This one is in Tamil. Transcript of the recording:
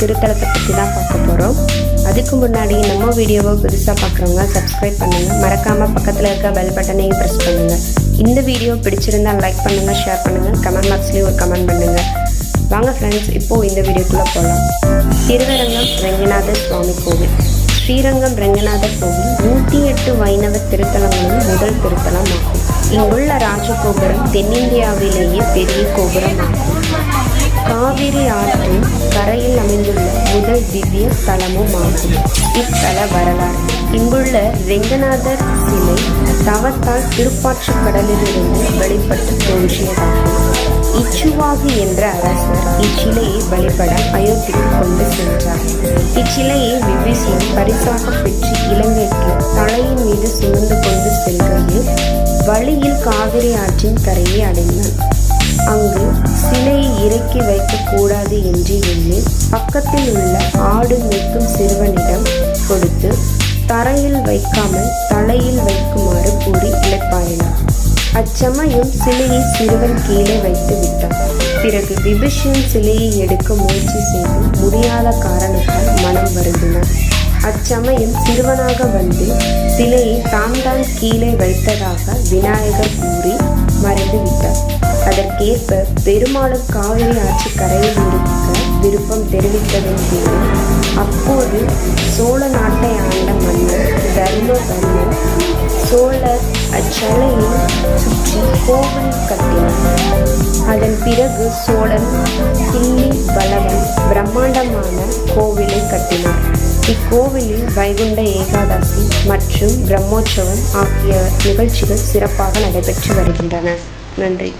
திருத்தலத்தை பற்றி தான் பார்க்க போகிறோம். அதுக்கு முன்னாடி நம்ம வீடியோவை புதுசாக பார்க்குறவங்க சப்ஸ்கிரைப் பண்ணுங்கள். மறக்காமல் பக்கத்தில் இருக்க பெல் பட்டனையும் ப்ரெஸ் பண்ணுங்கள். இந்த வீடியோ பிடிச்சிருந்தால் லைக் பண்ணுங்கள், ஷேர் பண்ணுங்கள், கமெண்ட் பாக்ஸ்லேயும் ஒரு கமெண்ட் பண்ணுங்கள். வாங்க ஃப்ரெண்ட்ஸ், இப்போது இந்த வீடியோக்குள்ளே போகலாம். திருவரங்கம் ரெங்கநாதர் சுவாமி கோவில். ஸ்ரீரங்கம் ரெங்கநாதர் கோவில் 108 வைணவ திருத்தலங்களும் முதல் திருத்தலம் ஆகும். இங்குள்ள ராஜகோபுரம் தென்னிந்தியாவிலேயே பெரிய கோபுரம் ஆகும். காவிரி ஆற்றின் கரையில் அமைந்துள்ள முதல் திவ்ய ஸ்தலமும் ஆகும். இத்தல வரலாறு: இங்குள்ள ரெங்கநாதர் சிலை தவத்தால் திருப்பாற்று கடலிலிருந்து வெளிப்பட்டு தோன்றியதாகும். இச்சுவாகு என்ற அரசர் இச்சிலையை வழிபட அயோத்திக்கு கொண்டு சென்றார். இச்சிலையை விபீஷணன் பரிசாக பெற்று இலங்கைக்கு தலையின் மீது சுமந்து கொண்டு செல்கையில் வழியில் காவிரி ஆற்றின் கரையை அடைந்தான். அங்கு சிலையை இறக்கி வைக்கக்கூடாது என்று எண்ணி பக்கத்தில் உள்ள ஆடு மேய்க்கும் சிறுவனிடம் கொடுத்து தரையில் வைக்காமல் தலையில் வைக்குமாறு கூறி இளைப்பாறினார். அச்சமயம் சிலையை சிறுவன் கீழே வைத்து விட்டான். பிறகு விபீஷணன் சிலையை எடுக்க முயற்சி செய்து முடியாத காரணத்தால் மனம் வருந்தினார். அச்சமயம் சிறுவனாக வந்து சிலையை தான் கீழே வைத்ததாக விநாயகர் கூறி மறைந்து விட்டார். அதற்கேற்ப பெருமாளும் காவிரி ஆற்று கரையில் இருக்க விருப்பம் தெரிவித்ததன் பேரில் அப்போது சோழ நாட்டை ஆண்ட மன்னர் தர்மவர்மன் சோழர் அச்சலையை சுற்றி கோவில் கட்டினார். அதன் பிறகு சோழன் தில்லி வளவன் பிரம்மாண்டமான கோவிலை கட்டினார். இக்கோவிலில் வைகுண்ட ஏகாதசி மற்றும் பிரம்மோற்சவம் ஆகிய நிகழ்ச்சிகள் சிறப்பாக நடைபெற்று வருகின்றன. நன்றி.